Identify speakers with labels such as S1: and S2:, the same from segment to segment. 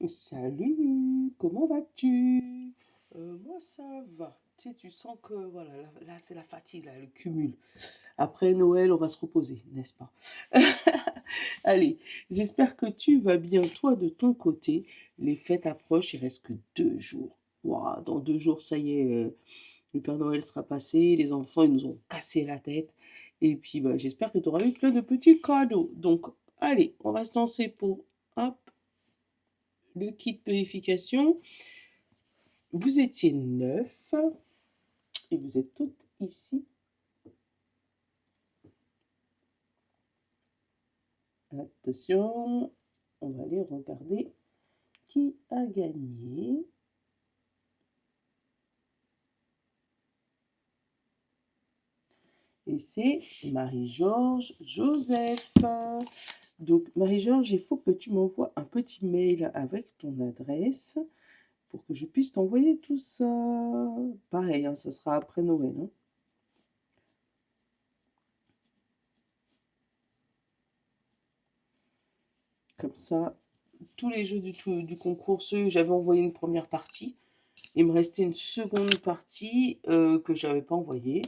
S1: Salut, comment vas-tu? Moi ça va. Tu sais, tu sens que voilà, là, c'est la fatigue, là, le cumul. Après Noël, on va se reposer, n'est-ce pas? Allez, j'espère que tu vas bien, toi, de ton côté. Les fêtes approchent, il reste que 2 jours. Ouah, dans 2 jours, ça y est, le Père Noël sera passé, les enfants, ils nous ont cassé la tête. Et puis, bah, j'espère que tu auras eu plein de petits cadeaux. Donc, allez, on va se lancer pour, hop, le kit purification. Vous étiez 9 et vous êtes toutes ici. Attention, on va aller regarder qui a gagné. Et c'est Marie-Georges Joseph. Donc, Marie-Georges, il faut que tu m'envoies un petit mail avec ton adresse pour que je puisse t'envoyer tout ça. Pareil, hein, ça sera après Noël. Hein. Comme ça, tous les jeux du concours, j'avais envoyé une première partie. Il me restait une seconde partie que je n'avais pas envoyée.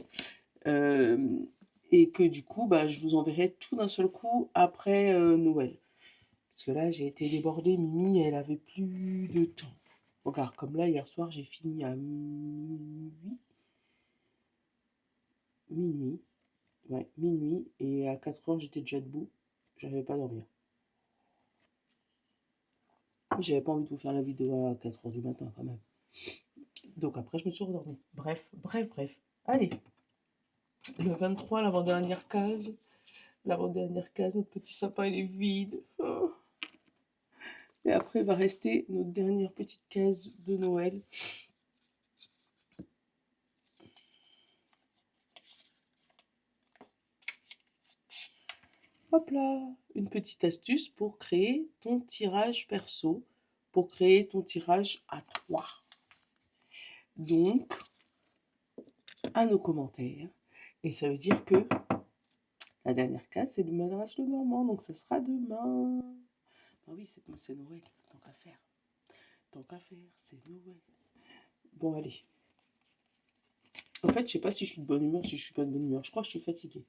S1: Euh, et que du coup, bah, je vous enverrai tout d'un seul coup après Noël. Parce que là, j'ai été débordée. Mimi, elle avait plus de temps. Regarde, comme là, hier soir, j'ai fini à minuit. Minuit. Ouais, minuit. Et à 4 heures, j'étais déjà debout. J'arrivais pas à dormir. J'avais pas envie de vous faire la vidéo à 4 heures du matin quand même. Donc après, je me suis rendormie. Bref, bref, bref. Allez, le 23, l'avant-dernière case. L'avant-dernière case, notre petit sapin, il est vide. Oh. Et après, il va rester notre dernière petite case de Noël. Hop là, une petite astuce pour créer ton tirage perso, pour créer ton tirage à toi. Donc, à nos commentaires. Et ça veut dire que la dernière case, c'est du Madras le Normand, donc ça sera demain. Ah oui, c'est Noël, tant qu'à faire. Tant qu'à faire, c'est Noël. Bon, allez. En fait, je sais pas si je suis de bonne humeur, si je suis pas de bonne humeur. Je crois que je suis fatiguée.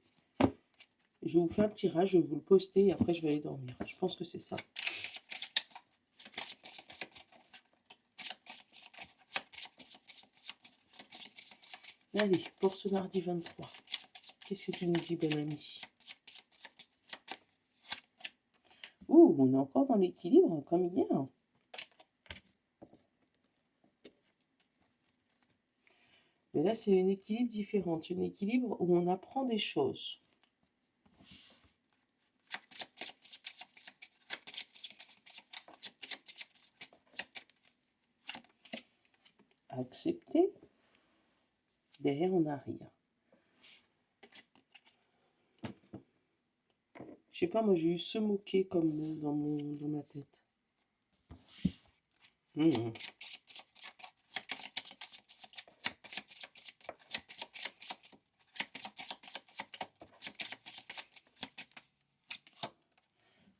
S1: Je vais vous faire un tirage, je vais vous le poster et après je vais aller dormir. Je pense que c'est ça. Allez, pour ce mardi 23, qu'est-ce que tu nous dis, bonne amie? Ouh, on est encore dans l'équilibre, comme hier. Mais là, c'est un équilibre différent. Un équilibre où on apprend des choses. Accepter. Derrière, on a rire. Je sais pas, moi, j'ai eu se moquer comme mot dans ma tête. Mmh.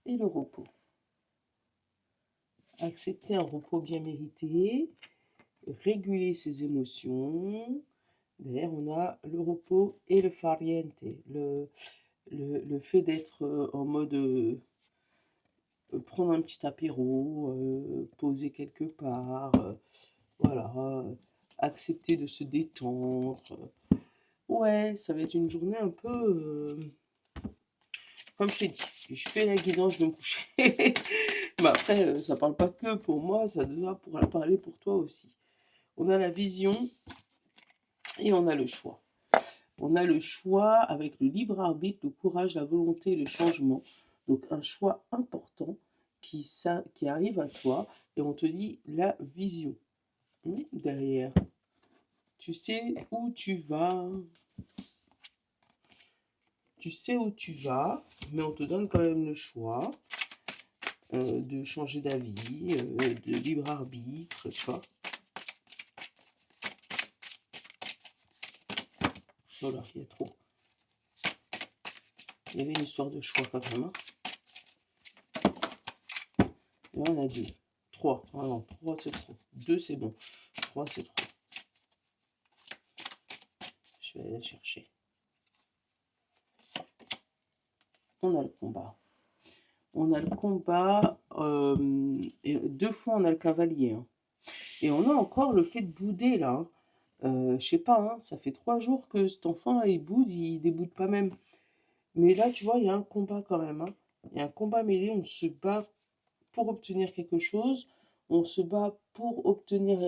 S1: Et le repos. Accepter un repos bien mérité. Réguler ses émotions. Derrière, on a le repos et le farniente. Le fait d'être en mode prendre un petit apéro, poser quelque part, voilà, accepter de se détendre. Ouais, ça va être une journée un peu, comme je t'ai dit, je fais la guidance, je vais me coucher. Mais après, ça parle pas que pour moi, ça doit parler pour toi aussi. On a la vision et on a le choix. On a le choix avec le libre arbitre, le courage, la volonté, le changement. Donc un choix important qui arrive à toi et on te dit la vision derrière. Tu sais où tu vas. Tu sais où tu vas, mais on te donne quand même le choix de changer d'avis, de libre arbitre, tu vois. Voilà, il y a trop. Il y avait une histoire de choix quand même. Hein. Là, on a deux. 3. Ah non, 3 c'est trop. 2 c'est bon. 3 c'est trop. Je vais aller la chercher. On a le combat. On a le combat. Et 2 fois on a le cavalier. Hein. Et on a encore le fait de bouder là. Hein. Je sais pas, hein, ça fait 3 jours que cet enfant là, il boude, il déboude pas même. Mais là, tu vois, il y a un combat quand même. Hein. Il y a un combat mêlé, on se bat pour obtenir quelque chose, on se bat pour obtenir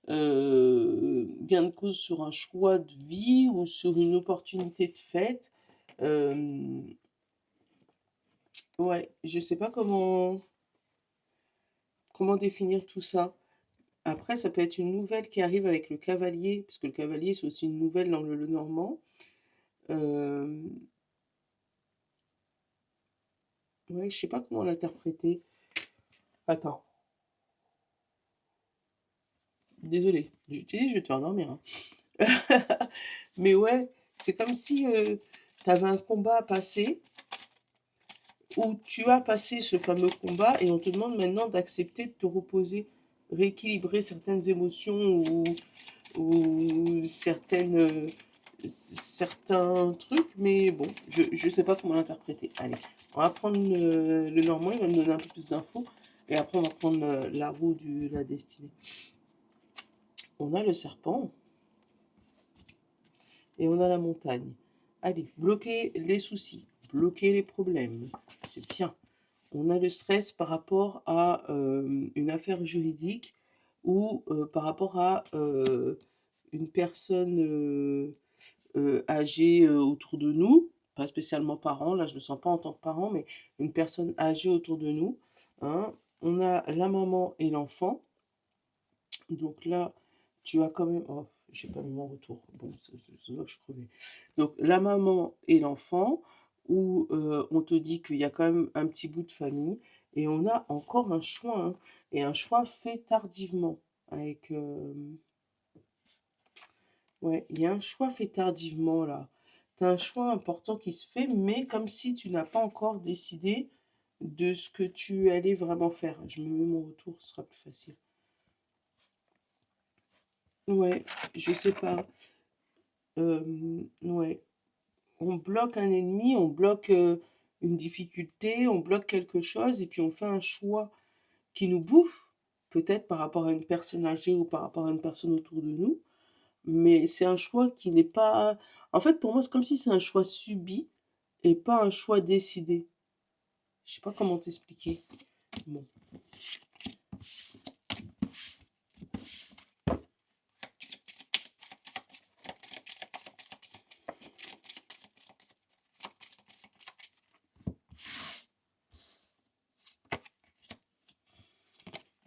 S1: gain de cause sur un choix de vie ou sur une opportunité de fête. Euh, ouais, je sais pas comment définir tout ça. Après, ça peut être une nouvelle qui arrive avec le cavalier, parce que le cavalier, c'est aussi une nouvelle dans le normand. Euh, ouais, je sais pas comment l'interpréter. Attends, désolé, je t'ai dit, je vais te faire dormir. Hein. Mais ouais, c'est comme si tu avais un combat à passer, où tu as passé ce fameux combat et on te demande maintenant d'accepter de te reposer, rééquilibrer certaines émotions ou certains trucs, mais bon, je ne sais pas comment l'interpréter. Allez, on va prendre le normand, il va me donner un peu plus d'infos, et après on va prendre la roue de la destinée. On a le serpent et on a la montagne. Allez, bloquer les soucis, bloquer les problèmes, c'est bien. On a le stress par rapport à une affaire juridique ou par rapport à une personne âgée autour de nous, pas spécialement parent, là je ne le sens pas en tant que parent, mais une personne âgée autour de nous. Hein. On a la maman et l'enfant. Donc là, tu as quand même... Oh, j'ai pas mis mon retour. Bon, c'est vrai que je crevais. Donc la maman et l'enfant, où on te dit qu'il y a quand même un petit bout de famille, et on a encore un choix, hein, et un choix fait tardivement. Avec, ouais, il y a un choix fait tardivement là. Tu as un choix important qui se fait, mais comme si tu n'as pas encore décidé de ce que tu allais vraiment faire. Je me mets mon retour, ce sera plus facile. Ouais, je sais pas. Ouais. On bloque un ennemi, on bloque une difficulté, on bloque quelque chose et puis on fait un choix qui nous bouffe, peut-être par rapport à une personne âgée ou par rapport à une personne autour de nous, mais c'est un choix qui n'est pas... En fait, pour moi, c'est comme si c'est un choix subi et pas un choix décidé. Je sais pas comment t'expliquer. Bon.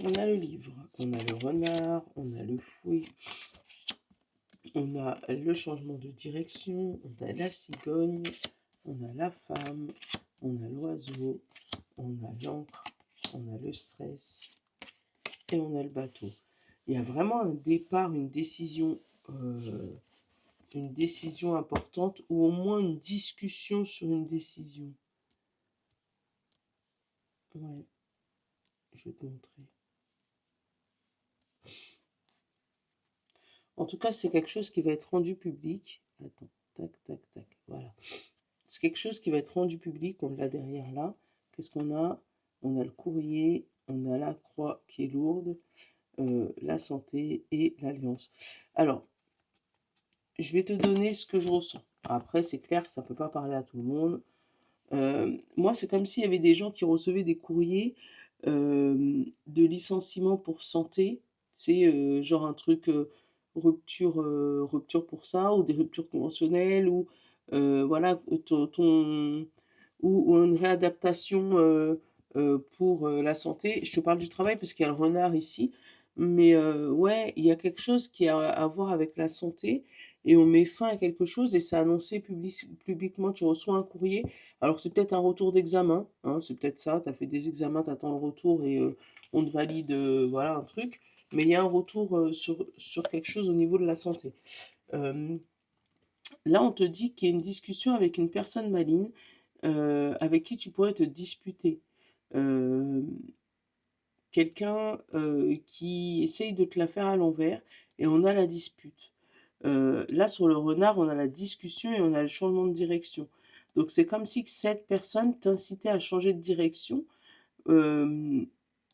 S1: On a le livre, on a le renard, on a le fouet, on a le changement de direction, on a la cigogne, on a la femme, on a l'oiseau, on a l'encre, on a le stress et on a le bateau. Il y a vraiment un départ, une décision importante ou au moins une discussion sur une décision. Ouais, je vais te montrer. En tout cas, c'est quelque chose qui va être rendu public. Attends, tac, tac, tac, voilà. C'est quelque chose qui va être rendu public, on l'a derrière là. Qu'est-ce qu'on a? On a le courrier, on a la croix qui est lourde, la santé et l'alliance. Alors, je vais te donner ce que je ressens. Après, c'est clair que ça ne peut pas parler à tout le monde. Moi, c'est comme s'il y avait des gens qui recevaient des courriers de licenciement pour santé. C'est genre un truc rupture pour ça, ou des ruptures conventionnelles, ou voilà, ou une réadaptation pour la santé. Je te parle du travail parce qu'il y a le renard ici. Mais ouais, il y a quelque chose qui a à voir avec la santé et on met fin à quelque chose et c'est annoncé publiquement. Tu reçois un courrier. Alors c'est peut-être un retour d'examen, hein, c'est peut-être ça. Tu as fait des examens, tu attends le retour et on te valide voilà, un truc. Mais il y a un retour sur quelque chose au niveau de la santé. Euh, Là, on te dit qu'il y a une discussion avec une personne maligne avec qui tu pourrais te disputer. Euh, quelqu'un qui essaye de te la faire à l'envers et on a la dispute. Là, sur le renard, on a la discussion et on a le changement de direction. Donc, c'est comme si que cette personne t'incitait à changer de direction euh,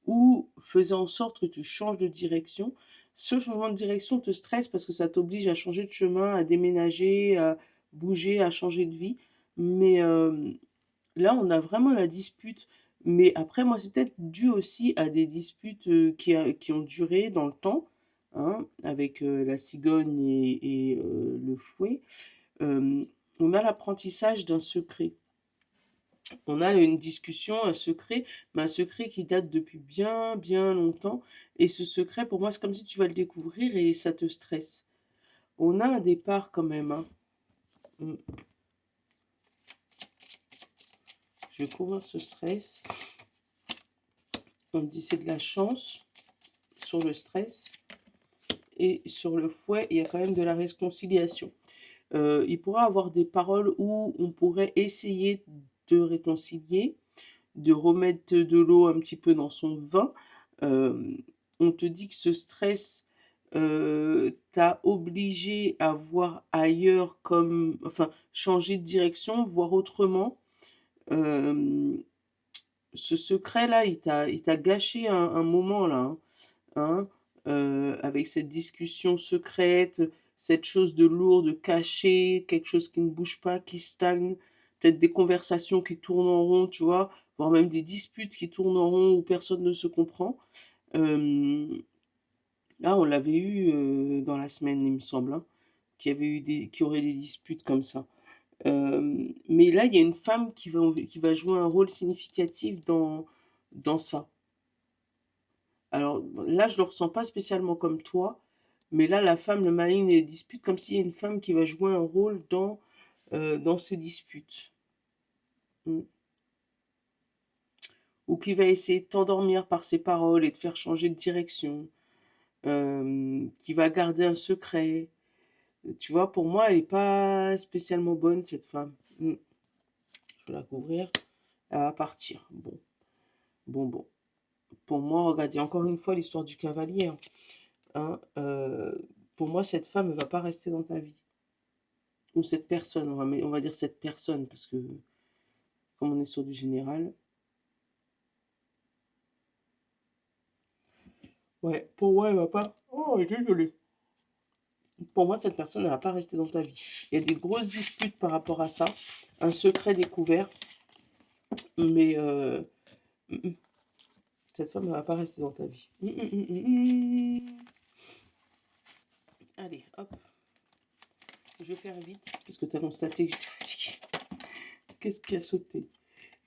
S1: ou faisait en sorte que tu changes de direction. Ce changement de direction te stresse parce que ça t'oblige à changer de chemin, à déménager, à bouger, à changer de vie. Mais là, on a vraiment la dispute. Mais après, moi, c'est peut-être dû aussi à des disputes qui ont duré dans le temps, hein, avec la cigogne et le fouet. Euh, on a l'apprentissage d'un secret. On a une discussion, un secret, mais un secret qui date depuis bien, bien longtemps. Et ce secret, pour moi, c'est comme si tu vas le découvrir et ça te stresse. On a un départ quand même, hein. Mm. Je vais couvrir ce stress. On me dit c'est de la chance sur le stress. Et sur le fouet, il y a quand même de la réconciliation. Il pourra avoir des paroles où on pourrait essayer de réconcilier, de remettre de l'eau un petit peu dans son vin. Euh, on te dit que ce stress t'a obligé à voir ailleurs comme, enfin, changer de direction, voir autrement. Euh, Ce secret-là, il t'a gâché un moment là, hein, hein, avec cette discussion secrète, cette chose de lourde, cachée, quelque chose qui ne bouge pas, qui stagne, peut-être des conversations qui tournent en rond, tu vois, voire même des disputes qui tournent en rond où personne ne se comprend. Euh, Là, on l'avait eu dans la semaine, il me semble, hein, qu'il y aurait des disputes comme ça. Mais là, il y a une femme qui va jouer un rôle significatif dans ça. Alors là, je le ressens pas spécialement comme toi, mais là, la femme, le mari, les dispute comme s'il y a une femme qui va jouer un rôle dans ces disputes. Mm. Ou qui va essayer de t'endormir par ses paroles et de faire changer de direction. Qui va garder un secret. Tu vois, pour moi, elle est pas spécialement bonne, cette femme. Mm. Je vais la couvrir. Elle va partir. Bon, bon, bon. Pour moi, regarde, il y a encore une fois l'histoire du cavalier, hein. Hein, pour moi, cette femme ne va pas rester dans ta vie. Ou cette personne, on va dire cette personne, parce que comme on est sur du général. Ouais, pour moi, elle va pas. Oh, désolé. Pour moi, cette personne ne va pas rester dans ta vie. Il y a des grosses disputes par rapport à ça, un secret découvert, mais mm, mm, cette femme ne va pas rester dans ta vie. Allez, hop, je vais faire vite, parce que tu as constaté que j'étais fatiguée. Qu'est-ce qui a sauté?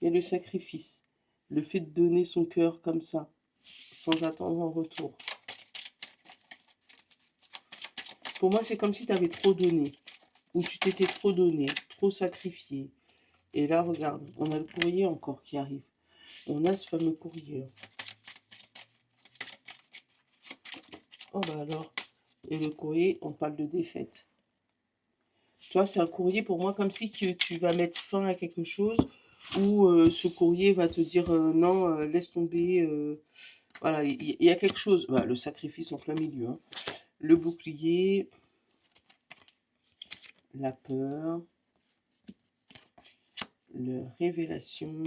S1: Il y a le sacrifice, le fait de donner son cœur comme ça, sans attendre en retour. Pour moi, c'est comme si tu avais trop donné, ou tu t'étais trop donné, trop sacrifié. Et là, regarde, on a le courrier encore qui arrive. On a ce fameux courrier. Oh bah alors, et le courrier, on parle de défaite. Tu vois, c'est un courrier pour moi comme si tu vas mettre fin à quelque chose, ou ce courrier va te dire non, laisse tomber. Voilà, il y a quelque chose. Bah, le sacrifice en plein milieu, hein. Le bouclier, la peur, la révélation,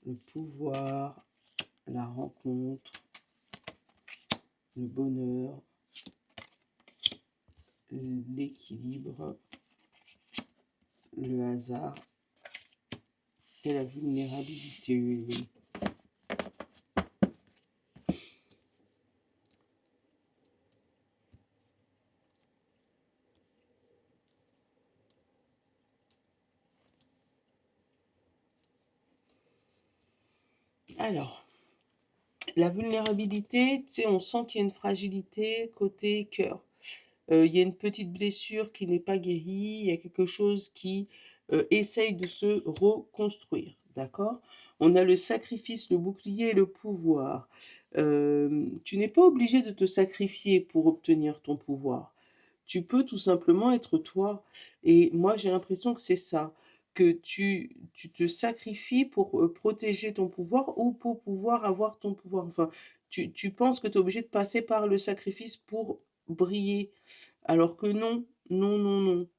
S1: le pouvoir, la rencontre, le bonheur, l'équilibre, le hasard et la vulnérabilité. Alors, la vulnérabilité, tu sais, on sent qu'il y a une fragilité côté cœur. Il y a une petite blessure qui n'est pas guérie, il y a quelque chose qui essaye de se reconstruire, d'accord? On a le sacrifice, le bouclier et le pouvoir. Tu n'es pas obligé de te sacrifier pour obtenir ton pouvoir. Tu peux tout simplement être toi. Et moi, j'ai l'impression que c'est ça. que tu te sacrifies pour protéger ton pouvoir ou pour pouvoir avoir ton pouvoir. Enfin, tu penses que tu es obligé de passer par le sacrifice pour briller, alors que non, non, non, non.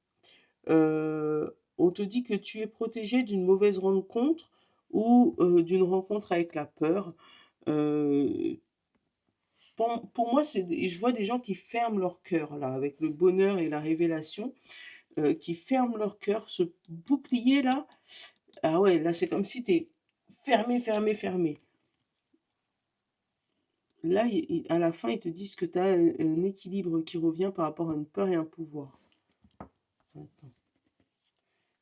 S1: On te dit que tu es protégé d'une mauvaise rencontre ou d'une rencontre avec la peur. Euh, pour moi, je vois des gens qui ferment leur cœur, là, avec le bonheur et la révélation, qui ferment leur cœur, ce bouclier là. Ah ouais, là, c'est comme si tu es fermé, fermé, fermé. Là, à la fin, ils te disent que tu as un équilibre qui revient par rapport à une peur et un pouvoir. Attends.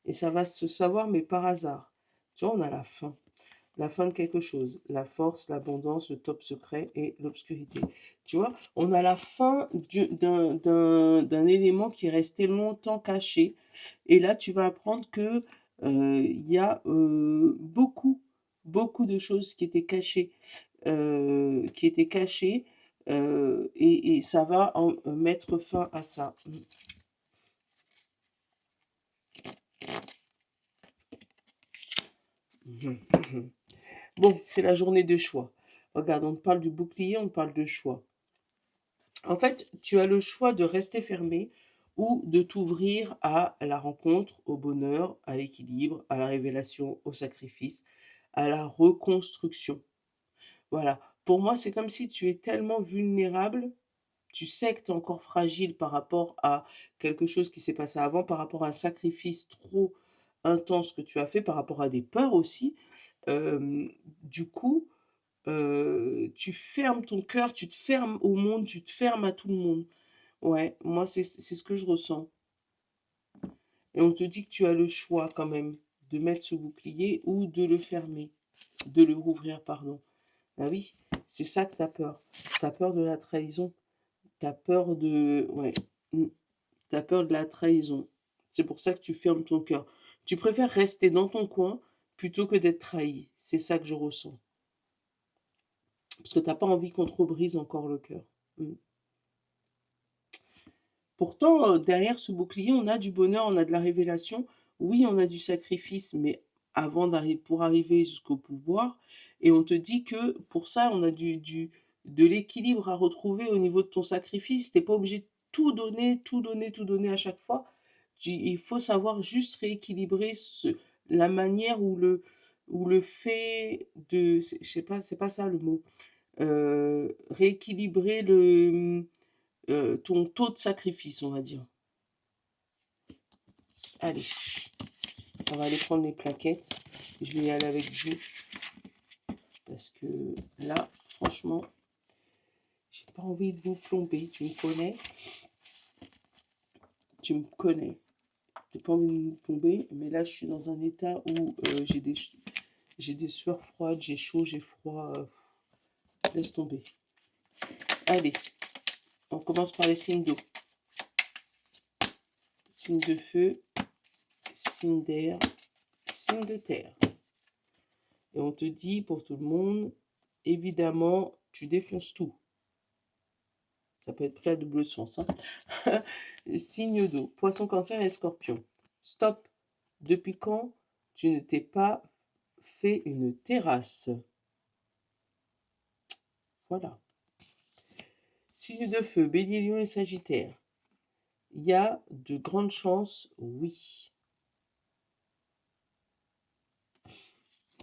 S1: Et ça va se savoir, mais par hasard. Tu vois, on a la fin de quelque chose, la force, l'abondance, le top secret et l'obscurité. Tu vois, on a la fin d'un élément qui est resté longtemps caché. Et là, tu vas apprendre que il y a beaucoup, beaucoup de choses qui étaient cachées, et ça va mettre fin à ça. Bon, c'est la journée de choix. Regarde, on parle du bouclier, on parle de choix. En fait, tu as le choix de rester fermé ou de t'ouvrir à la rencontre, au bonheur, à l'équilibre, à la révélation, au sacrifice, à la reconstruction. Voilà. Pour moi, c'est comme si tu es tellement vulnérable, tu sais que tu es encore fragile par rapport à quelque chose qui s'est passé avant, par rapport à un sacrifice trop intense que tu as fait, par rapport à des peurs aussi. Du coup, tu fermes ton cœur, tu te fermes au monde, tu te fermes à tout le monde. Ouais, moi, c'est ce que je ressens. Et on te dit que tu as le choix quand même de mettre ce bouclier ou de le fermer, de le rouvrir, pardon. Ah oui, c'est ça que tu as peur. Tu as peur de la trahison. Tu as peur de... Ouais. Tu as peur de la trahison. C'est pour ça que tu fermes ton cœur. Tu préfères rester dans ton coin plutôt que d'être trahi. C'est ça que je ressens. Parce que tu n'as pas envie qu'on te rebrise encore le cœur. Mm. Pourtant, derrière ce bouclier, on a du bonheur, on a de la révélation. Oui, on a du sacrifice, mais pour arriver jusqu'au pouvoir. Et on te dit que pour ça, on a de l'équilibre à retrouver au niveau de ton sacrifice. Tu n'es pas obligé de tout donner, tout donner, tout donner à chaque fois. Il faut savoir juste rééquilibrer la manière ou le fait de... Je sais pas, c'est pas ça le mot. Rééquilibrer ton taux de sacrifice, on va dire. Allez, on va aller prendre les plaquettes. Je vais y aller avec vous. Parce que là, franchement, j'ai pas envie de vous plomber. Tu me connais. Tu me connais. J'ai pas envie de vous plomber. Mais là, je suis dans un état où j'ai des sueurs froides, j'ai chaud, j'ai froid. Laisse tomber. Allez, on commence par les signes d'eau. Signe de feu, signe d'air, signe de terre. Et on te dit pour tout le monde, évidemment, tu défonces tout. Ça peut être pris à double sens. Hein. Signe d'eau, poisson, cancer et scorpion. Stop. Depuis quand tu ne t'es pas fait une terrasse? Voilà. Signe de feu, bélier, lion et sagittaire. Il y a de grandes chances, oui.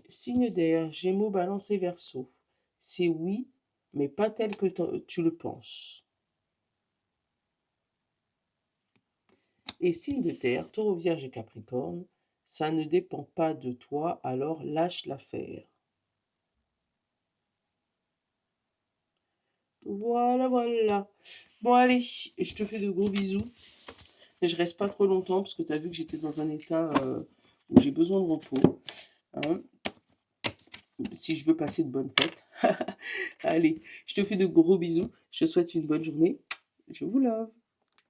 S1: Signe d'air, gémeaux, balance et verseau. C'est oui, mais pas tel que tu le penses. Et signe de terre, taureau, vierge et capricorne, ça ne dépend pas de toi, alors lâche l'affaire. Voilà, voilà. Bon, allez, je te fais de gros bisous. Et je reste pas trop longtemps parce que tu as vu que j'étais dans un état où j'ai besoin de repos. Hein, si je veux passer de bonnes fêtes. Allez, je te fais de gros bisous. Je te souhaite une bonne journée. Je vous love.